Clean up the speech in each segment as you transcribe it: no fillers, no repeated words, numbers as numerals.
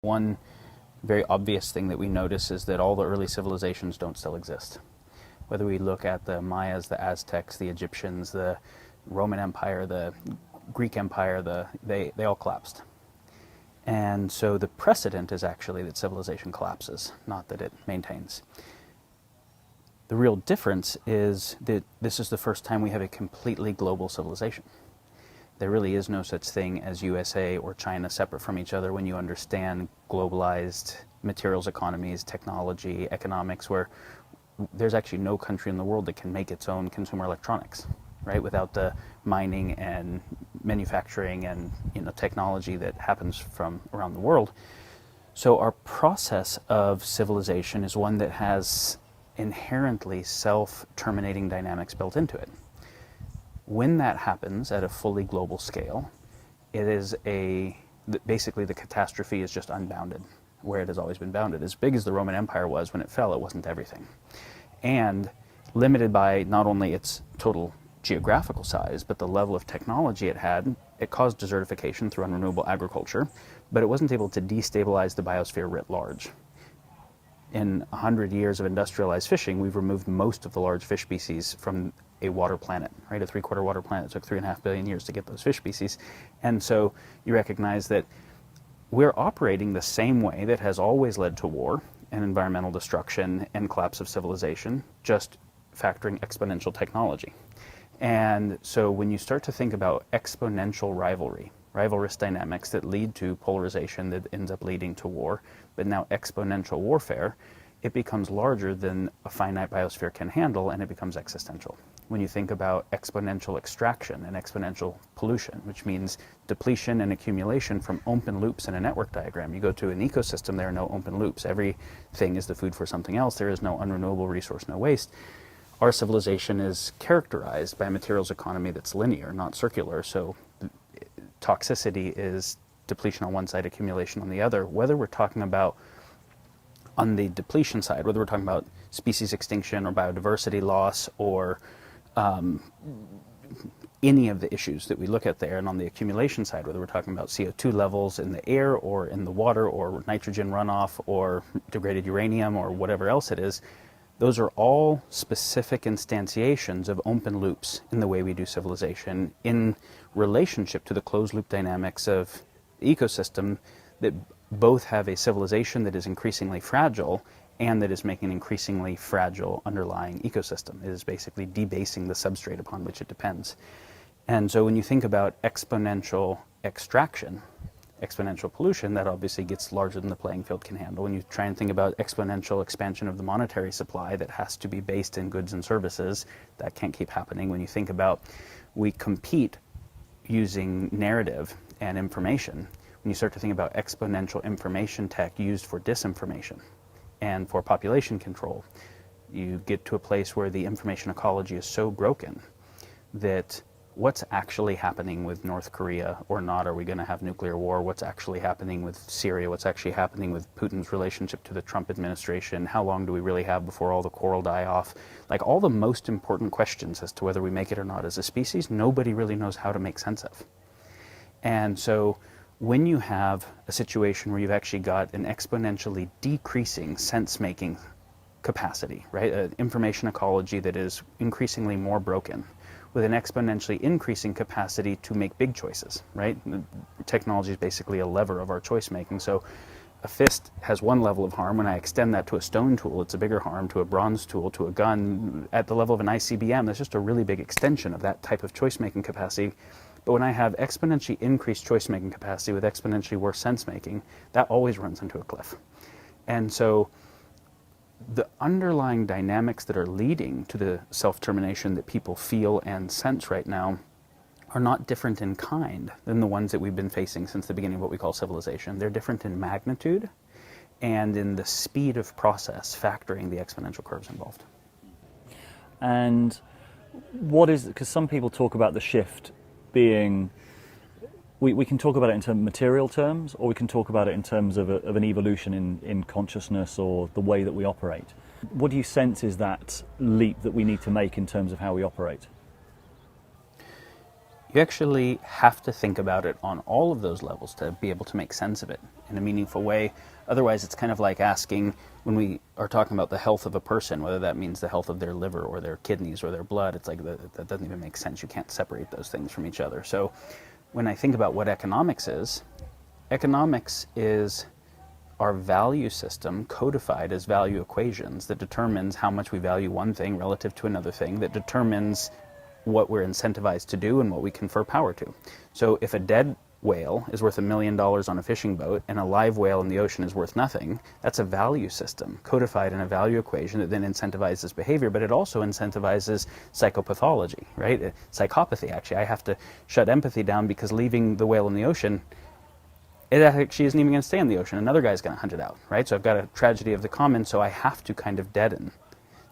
One very obvious thing that we notice is that all the early civilizations don't still exist. Whether we look at the Mayas, the Aztecs, the Egyptians, the Roman Empire, the Greek Empire, they all collapsed. And so the precedent is actually that civilization collapses, not that it maintains. The real difference is that this is the first time we have a completely global civilization. There really is no such thing as USA or China separate from each other when you understand globalized materials economies, technology, economics, where there's actually no country in the world that can make its own consumer electronics, right? Without the mining and manufacturing and technology that happens from around the world. So our process of civilization is one that has inherently self-terminating dynamics built into it. When that happens at a fully global scale, it is basically the catastrophe is just unbounded, where it has always been bounded. As big as the Roman Empire was when it fell, it wasn't everything. And limited by not only its total geographical size, but the level of technology it had, it caused desertification through unrenewable agriculture, but it wasn't able to destabilize the biosphere writ large. In 100 years of industrialized fishing, we've removed most of the large fish species from a water planet, right? A three-quarter water planet. It took 3.5 billion years to get those fish species. And so you recognize that we're operating the same way that has always led to war and environmental destruction and collapse of civilization, just factoring exponential technology. And so when you start to think about exponential rivalrous dynamics that lead to polarization that ends up leading to war, but now exponential warfare, it becomes larger than a finite biosphere can handle, and it becomes existential. When you think about exponential extraction and exponential pollution, which means depletion and accumulation from open loops in a network diagram. You go to an ecosystem, there are no open loops. Everything is the food for something else. There is no unrenewable resource, no waste. Our civilization is characterized by a materials economy that's linear, not circular. So toxicity is depletion on one side, accumulation on the other. Whether we're talking about on the depletion side, whether we're talking about species extinction or biodiversity loss or any of the issues that we look at there, and on the accumulation side, whether we're talking about CO2 levels in the air or in the water or nitrogen runoff or degraded uranium or whatever else it is, those are all specific instantiations of open loops in the way we do civilization in relationship to the closed loop dynamics of the ecosystem that both have a civilization that is increasingly fragile and that is making an increasingly fragile underlying ecosystem. It is basically debasing the substrate upon which it depends. And so when you think about exponential extraction, exponential pollution, that obviously gets larger than the playing field can handle. When you try and think about exponential expansion of the monetary supply that has to be based in goods and services, that can't keep happening. When you think about we compete using narrative and information, when you start to think about exponential information tech used for disinformation and for population control, you get to a place where the information ecology is so broken that what's actually happening with North Korea or not? Are we going to have nuclear war? What's actually happening with Syria? What's actually happening with Putin's relationship to the Trump administration? How long do we really have before all the coral die off? Like all the most important questions as to whether we make it or not as a species, nobody really knows how to make sense of. And so when you have a situation where you've actually got an exponentially decreasing sense-making capacity, right? An information ecology that is increasingly more broken, with an exponentially increasing capacity to make big choices, right? Technology is basically a lever of our choice making. So a fist has one level of harm. When I extend that to a stone tool, it's a bigger harm. To a bronze tool, to a gun, at the level of an ICBM, there's just a really big extension of that type of choice making capacity. But when I have exponentially increased choice making capacity with exponentially worse sense making, that always runs into a cliff. And so the underlying dynamics that are leading to the self-termination that people feel and sense right now are not different in kind than the ones that we've been facing since the beginning of what we call civilization. They're different in magnitude and in the speed of process, factoring the exponential curves involved. And what is, because some people talk about the shift being, we can talk about it in terms of material terms, or we can talk about it in terms of an evolution in consciousness or the way that we operate. What do you sense is that leap that we need to make in terms of how we operate? You actually have to think about it on all of those levels to be able to make sense of it. in a meaningful way. Otherwise, it's kind of like asking, when we are talking about the health of a person, whether that means the health of their liver or their kidneys or their blood, it's like that doesn't even make sense. You can't separate those things from each other. So when I think about what economics is our value system codified as value equations that determines how much we value one thing relative to another thing, that determines what we're incentivized to do and what we confer power to. So if a dead whale is worth $1 million on a fishing boat and a live whale in the ocean is worth nothing, that's a value system codified in a value equation that then incentivizes behavior, but it also incentivizes psychopathology, right? Psychopathy, actually. I have to shut empathy down because leaving the whale in the ocean, it actually isn't even going to stay in the ocean. Another guy's going to hunt it out, right? So I've got a tragedy of the common, so I have to kind of deaden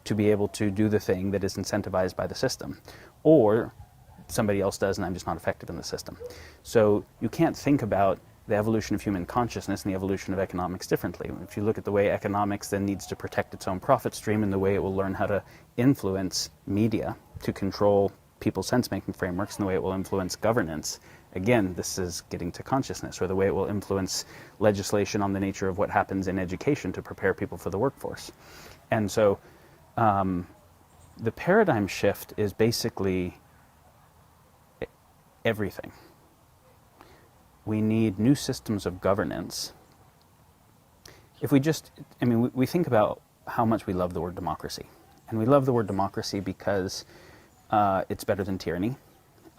to be able to do the thing that is incentivized by the system. Or somebody else does and I'm just not effective in the system. So you can't think about the evolution of human consciousness and the evolution of economics differently. If you look at the way economics then needs to protect its own profit stream and the way it will learn how to influence media to control people's sense-making frameworks and the way it will influence governance, again, this is getting to consciousness, or the way it will influence legislation on the nature of what happens in education to prepare people for the workforce. And so the paradigm shift is basically everything. We need new systems of governance. If we just, we think about how much we love the word democracy. And we love the word democracy because it's better than tyranny.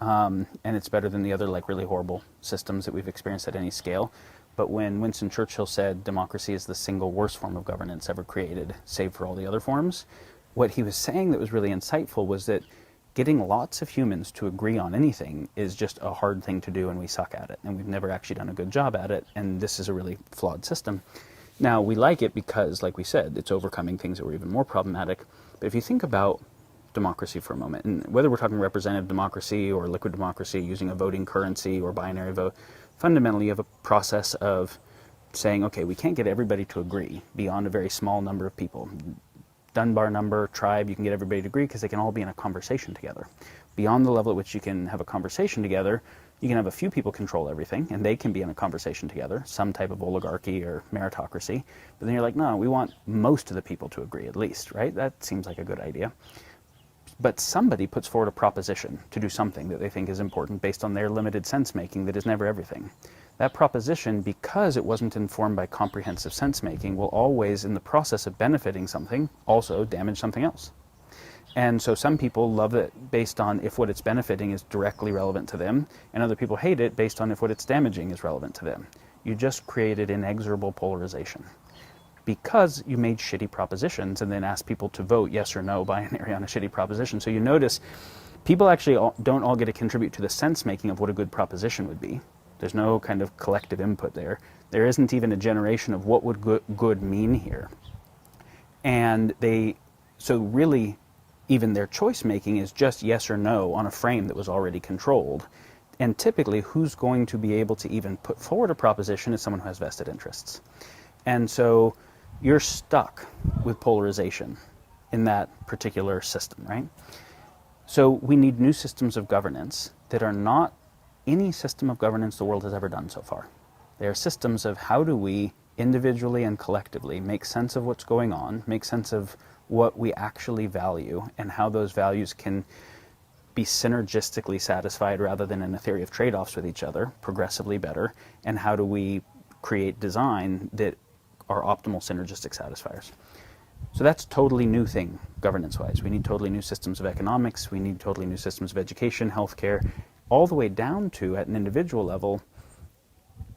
And it's better than the other really horrible systems that we've experienced at any scale. But when Winston Churchill said democracy is the single worst form of governance ever created, save for all the other forms, what he was saying that was really insightful was that getting lots of humans to agree on anything is just a hard thing to do, and we suck at it. And we've never actually done a good job at it, and this is a really flawed system. Now, we like it because, like we said, it's overcoming things that were even more problematic. But if you think about democracy for a moment, and whether we're talking representative democracy or liquid democracy using a voting currency or binary vote, fundamentally you have a process of saying, okay, we can't get everybody to agree beyond a very small number of people. Dunbar number, tribe, you can get everybody to agree because they can all be in a conversation together. Beyond the level at which you can have a conversation together, you can have a few people control everything, and they can be in a conversation together, some type of oligarchy or meritocracy. But then you're like, no, we want most of the people to agree at least, right? That seems like a good idea. But somebody puts forward a proposition to do something that they think is important based on their limited sense-making that is never everything. That proposition, because it wasn't informed by comprehensive sense-making, will always, in the process of benefiting something, also damage something else. And so some people love it based on if what it's benefiting is directly relevant to them, and other people hate it based on if what it's damaging is relevant to them. You just created inexorable polarization because you made shitty propositions and then asked people to vote yes or no binary on a shitty proposition. So you notice people actually don't all get to contribute to the sense-making of what a good proposition would be. There's no kind of collective input there. There isn't even a generation of what would good mean here. And so really, even their choice making is just yes or no on a frame that was already controlled. And typically, who's going to be able to even put forward a proposition is someone who has vested interests. And so you're stuck with polarization in that particular system, right? So we need new systems of governance that are not any system of governance the world has ever done so far. They are systems of how do we individually and collectively make sense of what's going on, make sense of what we actually value, and how those values can be synergistically satisfied rather than in a theory of trade-offs with each other, progressively better, and how do we create design that are optimal synergistic satisfiers. So that's a totally new thing, governance-wise. We need totally new systems of economics, we need totally new systems of education, healthcare, all the way down to, at an individual level,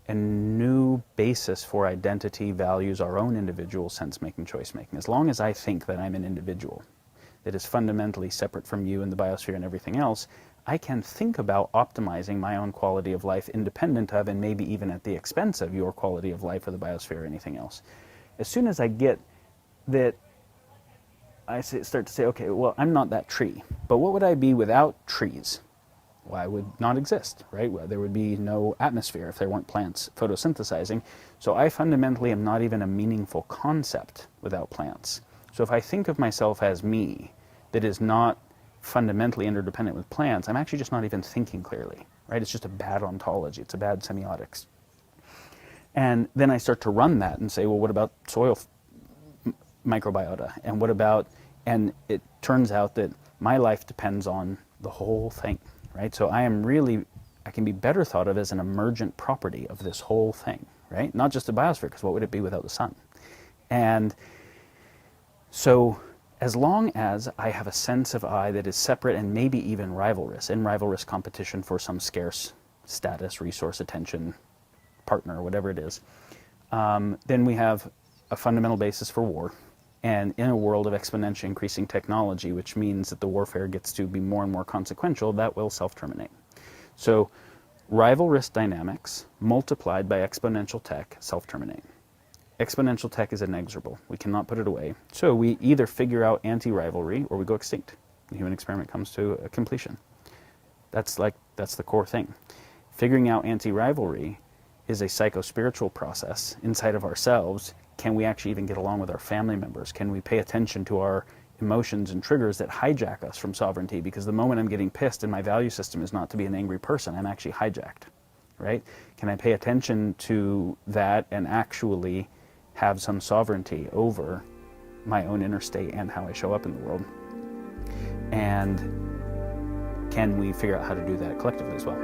a new basis for identity, values, our own individual sense-making, choice-making. As long as I think that I'm an individual that is fundamentally separate from you and the biosphere and everything else, I can think about optimizing my own quality of life independent of and maybe even at the expense of your quality of life or the biosphere or anything else. As soon as I get that, I start to say, okay, well, I'm not that tree, but what would I be without trees? Well, I would not exist, right? Well, there would be no atmosphere if there weren't plants photosynthesizing. So I fundamentally am not even a meaningful concept without plants. So if I think of myself as me, that is not fundamentally interdependent with plants, I'm actually just not even thinking clearly, right? It's just a bad ontology. It's a bad semiotics. And then I start to run that and say, well, what about soil microbiota? And what about, and it turns out that my life depends on the whole thing, right? So I can be better thought of as an emergent property of this whole thing, right? Not just the biosphere, because what would it be without the sun? And so as long as I have a sense of I that is separate and maybe even rivalrous competition for some scarce status, resource, attention, partner, whatever it is, then we have a fundamental basis for war. And in a world of exponentially increasing technology, which means that the warfare gets to be more and more consequential, that will self-terminate. So rivalrous dynamics multiplied by exponential tech self-terminate. Exponential tech is inexorable. We cannot put it away. So we either figure out anti-rivalry or we go extinct. The human experiment comes to a completion. That's the core thing. Figuring out anti-rivalry is a psycho-spiritual process inside of ourselves. Can we actually even get along with our family members? Can we pay attention to our emotions and triggers that hijack us from sovereignty? Because the moment I'm getting pissed and my value system is not to be an angry person, I'm actually hijacked, right? Can I pay attention to that and actually have some sovereignty over my own inner state and how I show up in the world? And can we figure out how to do that collectively as well?